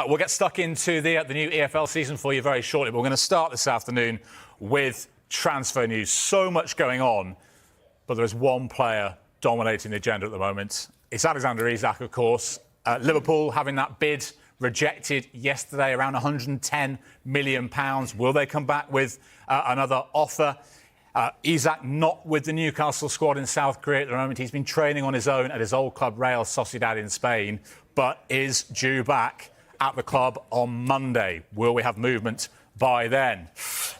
We'll get stuck into the new EFL season for you very shortly, but we're going to start this afternoon with transfer news. So much going on, but there is one player dominating the agenda at the moment. It's Alexander Isak, of course. Liverpool having that bid rejected yesterday, around £110 million. Will they come back with another offer? Isak not with the Newcastle squad in South Korea at the moment. He's been training on his own at his old club, Real Sociedad in Spain, but is due back at the club on Monday. Will we have movement by then?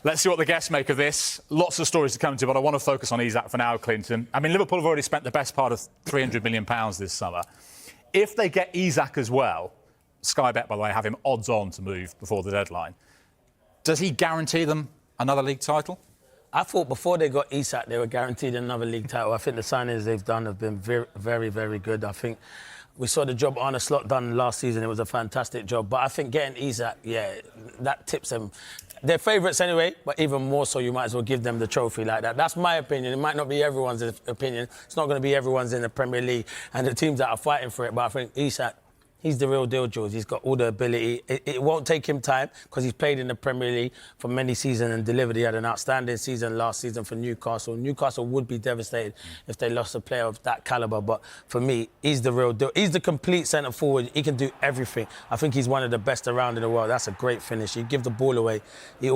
Let's see what the guests make of this. Lots of stories to come to, but I want to focus on Isak for now, Clinton. I mean, Liverpool have already spent the best part of £300 million this summer. If they get Isak as well, Sky Bet, by the way, have him odds on to move before the deadline. Does he guarantee them another league title? I thought before they got Isak, they were guaranteed another league title. I think the signings they've done have been very, very, very good. I think we saw the job Arne Slot done last season. It was a fantastic job. But I think getting Isak, that tips them. They're favourites anyway, but even more so, you might as well give them the trophy like that. That's my opinion. It might not be everyone's opinion. It's not going to be everyone's in the Premier League and the teams that are fighting for it. But I think Isak, he's the real deal, Jules. He's got all the ability. It won't take him time because he's played in the Premier League for many seasons and delivered. He had an outstanding season last season for Newcastle. Newcastle would be devastated if they lost a player of that calibre. But for me, he's the real deal. He's the complete centre forward. He can do everything. I think he's one of the best around in the world. That's a great finish. He give the ball away. He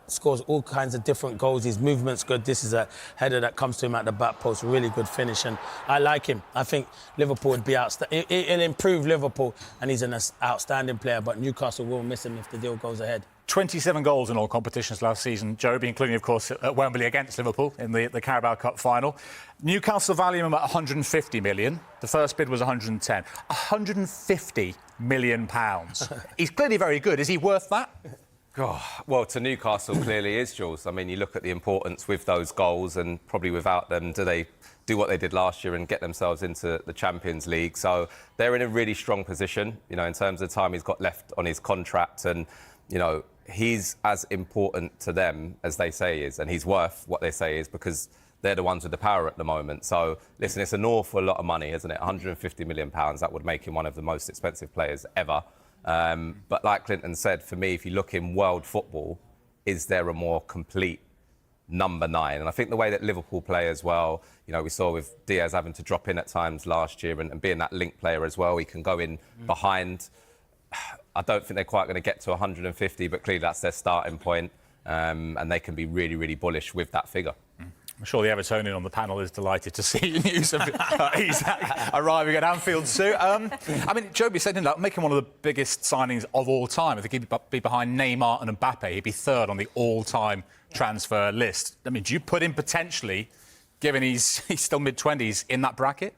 scores all kinds of different goals. His movement's good. This is a header that comes to him at the back post. Really good finish. And I like him. I think Liverpool would be outstanding. It'll improve Liverpool. And he's an outstanding player, but Newcastle will miss him if the deal goes ahead. 27 goals in all competitions last season, Joby, including, of course, at Wembley against Liverpool in the Carabao Cup final. Newcastle value him at 150 million. The first bid was 110. 150 million pounds. He's clearly very good. Is he worth that? Oh, well, to Newcastle clearly is, Jules. I mean, you look at the importance with those goals, and probably without them, do they do what they did last year and get themselves into the Champions League? So they're in a really strong position, you know, in terms of the time he's got left on his contract. And, you know, he's as important to them as they say he is, and he's worth what they say he is because they're the ones with the power at the moment. So, listen, it's an awful lot of money, isn't it? £150 million. That would make him one of the most expensive players ever. But like Clinton said, for me, if you look in world football, is there a more complete number 9? And I think the way that Liverpool play as well, you know, we saw with Diaz having to drop in at times last year and being that link player as well, he can go in behind. I don't think they're quite going to get to 150, but clearly that's their starting point, and they can be really, really bullish with that figure. I'm sure the Evertonian on the panel is delighted to see the news of Isak arriving at Anfield soon. I mean, Joby said that making one of the biggest signings of all time. I think he'd be behind Neymar and Mbappe. He'd be third on the all-time transfer list. I mean, do you put him potentially, given he's still mid-20s, in that bracket?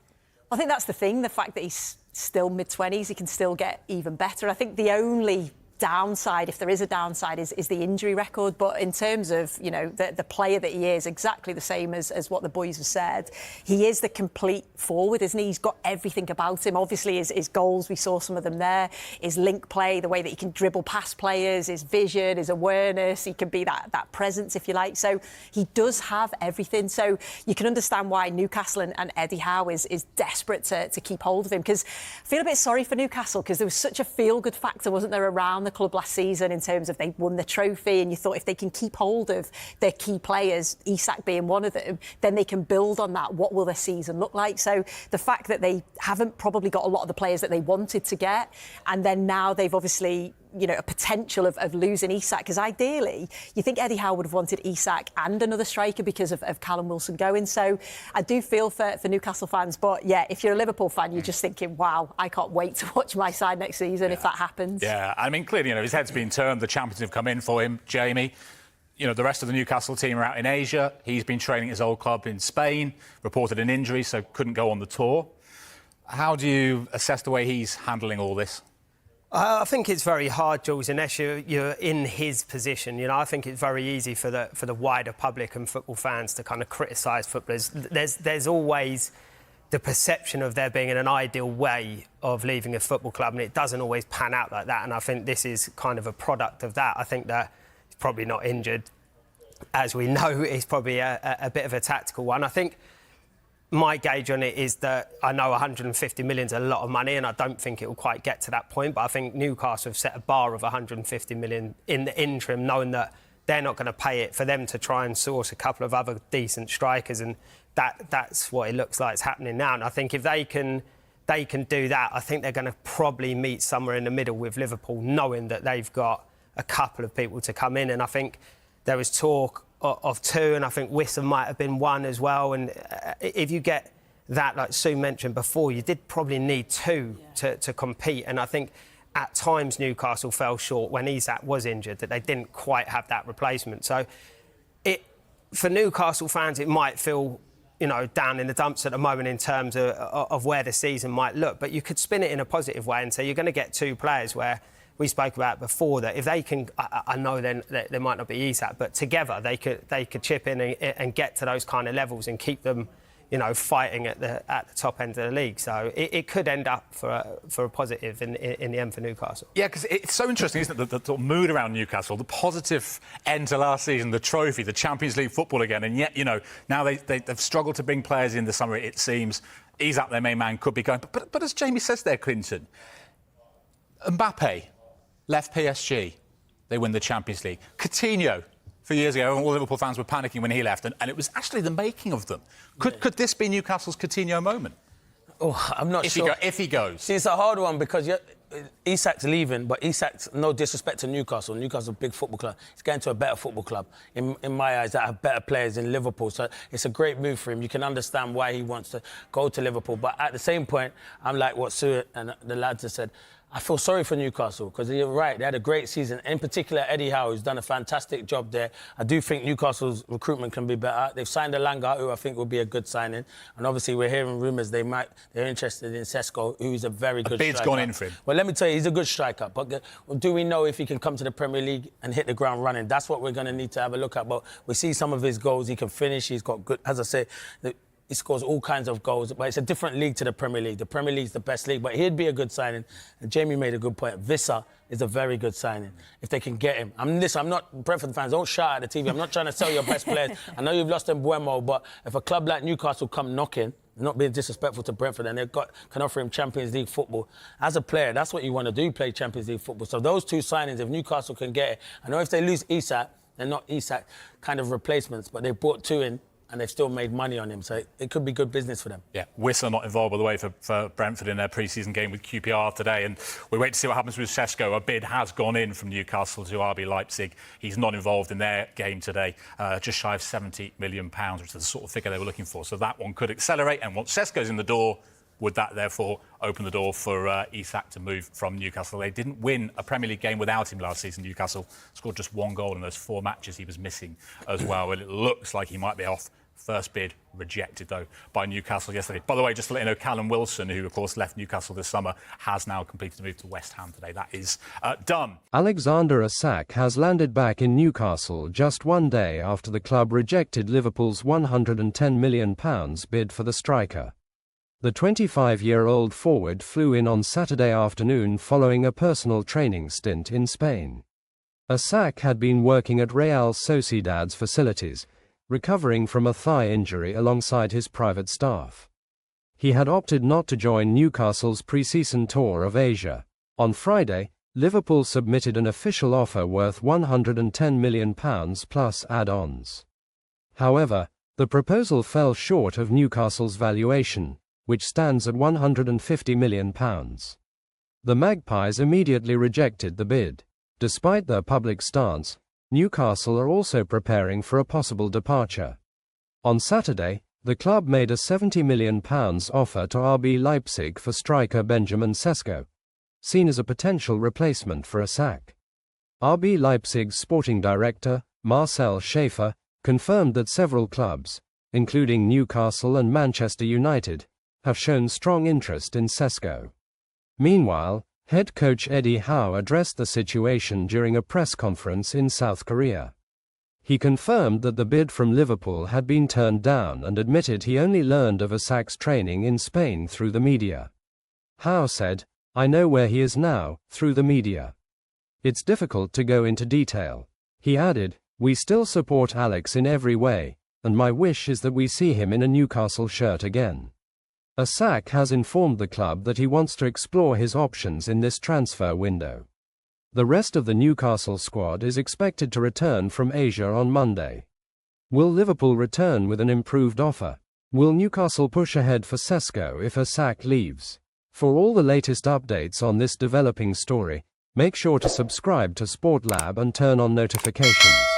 I think that's the thing, the fact that he's still mid-20s, he can still get even better. I think the only downside, if there is a downside, is the injury record. But in terms of, you know, the player that he is, exactly the same as what the boys have said, he is the complete forward, isn't he? He's got everything about him. Obviously, his goals, we saw some of them there, his link play, the way that he can dribble past players, his vision, his awareness, he can be that presence, if you like. So he does have everything. So you can understand why Newcastle and Eddie Howe is desperate to keep hold of him, because I feel a bit sorry for Newcastle, because there was such a feel-good factor, wasn't there, around the club last season in terms of they won the trophy, and you thought if they can keep hold of their key players, Isak being one of them, then they can build on that. What will their season look like? So the fact that they haven't probably got a lot of the players that they wanted to get, and then now they've obviously, you know, a potential of losing Isak, because ideally you think Eddie Howe would have wanted Isak and another striker because of Callum Wilson going. So I do feel for Newcastle fans, but yeah, if you're a Liverpool fan, you're just thinking, wow, I can't wait to watch my side next season if that happens. Yeah, I mean, clearly, you know, his head's been turned. The champions have come in for him. Jamie, you know, the rest of the Newcastle team are out in Asia. He's been training at his old club in Spain, reported an injury, so couldn't go on the tour. How do you assess the way he's handling all this? I think it's very hard, Jules, unless you're in his position. You know, I think it's very easy for the wider public and football fans to kind of criticise footballers. There's always the perception of there being an ideal way of leaving a football club, and it doesn't always pan out like that. And I think this is kind of a product of that. I think that he's probably not injured. As we know, it's probably a bit of a tactical one. I think my gauge on it is that I know 150 million is a lot of money, and I don't think it will quite get to that point. But I think Newcastle have set a bar of 150 million in the interim, knowing that they're not going to pay it, for them to try and source a couple of other decent strikers, and that's what it looks like is happening now. And I think if they can do that, I think they're going to probably meet somewhere in the middle with Liverpool, knowing that they've got a couple of people to come in. And I think there was talk of two, and I think Wissa might have been one as well. And if you get that, like Sue mentioned before, you did probably need two to compete. And I think at times Newcastle fell short when Isak was injured, that they didn't quite have that replacement. So for Newcastle fans, it might feel, down in the dumps at the moment in terms of where the season might look. But you could spin it in a positive way and say you're going to get two players where we spoke about before, that if they can, I know then there might not be Isak, but together they could chip in and get to those kind of levels and keep them, fighting at the top end of the league. So it could end up for a positive in the end for Newcastle. Yeah, because it's so interesting, isn't it, the sort of mood around Newcastle, the positive end to last season, the trophy, the Champions League football again, and yet, now they've struggled to bring players in the summer, it seems. Isak, their main man, could be going. But as Jamie says there, Clinton, Mbappe left PSG, they win the Champions League. Coutinho, for years ago, all Liverpool fans were panicking when he left, and it was actually the making of them. Could this be Newcastle's Coutinho moment? Oh, I'm not sure. If he goes. See, it's a hard one because Isak's leaving, but Isak's, no disrespect to Newcastle. Newcastle's a big football club. He's going to a better football club, in my eyes, that have better players in Liverpool. So it's a great move for him. You can understand why he wants to go to Liverpool. But at the same point, I'm like what Sue and the lads have said. I feel sorry for Newcastle because you're right, they had a great season. In particular, Eddie Howe, who's done a fantastic job there. I do think Newcastle's recruitment can be better. They've signed Alanga, who I think will be a good signing. And obviously, we're hearing rumours they're interested in Sesko, who's a very good striker. Bid's gone in for him. Well, let me tell you, he's a good striker. But do we know if he can come to the Premier League and hit the ground running? That's what we're going to need to have a look at. But we see some of his goals. He can finish. He's got good, as I say, he scores all kinds of goals, but it's a different league to the Premier League. The Premier League's the best league, but he'd be a good signing. And Jamie made a good point. Wissa is a very good signing, if they can get him. I'm not, Brentford fans, don't shout at the TV. I'm not trying to sell your best players. I know you've lost Mbuemo, but if a club like Newcastle come knocking, not being disrespectful to Brentford, and can offer him Champions League football, as a player, that's what you want to do, play Champions League football. So those two signings, if Newcastle can get it, I know if they lose Isak, they're not Isak kind of replacements, but they brought two in, and they've still made money on him, so it could be good business for them. Yeah, Wissa not involved, by the way, for Brentford in their pre-season game with QPR today, and we wait to see what happens with Sesko. A bid has gone in from Newcastle to RB Leipzig. He's not involved in their game today, just shy of £70 million, which is the sort of figure they were looking for. So that one could accelerate, and once Sesko's in the door, would that therefore open the door for Isak to move from Newcastle? They didn't win a Premier League game without him last season. Newcastle scored just one goal in those 4 matches he was missing as well, and it looks like he might be off. First bid rejected, though, by Newcastle yesterday. By the way, just to let you know, Callum Wilson, who, of course, left Newcastle this summer, has now completed the move to West Ham today. That is done. Alexander Isak has landed back in Newcastle just one day after the club rejected Liverpool's £110 million bid for the striker. The 25-year-old forward flew in on Saturday afternoon following a personal training stint in Spain. Isak had been working at Real Sociedad's facilities, recovering from a thigh injury alongside his private staff. He had opted not to join Newcastle's pre-season tour of Asia. On Friday, Liverpool submitted an official offer worth £110 million plus add-ons. However, the proposal fell short of Newcastle's valuation, which stands at £150 million. The Magpies immediately rejected the bid. Despite their public stance, Newcastle are also preparing for a possible departure. On Saturday, the club made a £70 million offer to RB Leipzig for striker Benjamin Šeško, seen as a potential replacement for Isak. RB Leipzig's sporting director, Marcel Schaefer, confirmed that several clubs, including Newcastle and Manchester United, have shown strong interest in Sesko. Meanwhile, head coach Eddie Howe addressed the situation during a press conference in South Korea. He confirmed that the bid from Liverpool had been turned down and admitted he only learned of Isak's training in Spain through the media. Howe said, "I know where he is now, through the media. It's difficult to go into detail." He added, "We still support Alex in every way, and my wish is that we see him in a Newcastle shirt again. Isak has informed the club that he wants to explore his options in this transfer window. The rest of the Newcastle squad is expected to return from Asia on Monday. Will Liverpool return with an improved offer? Will Newcastle push ahead for Sesko if Isak leaves? For all the latest updates on this developing story, make sure to subscribe to Sport Lab and turn on notifications.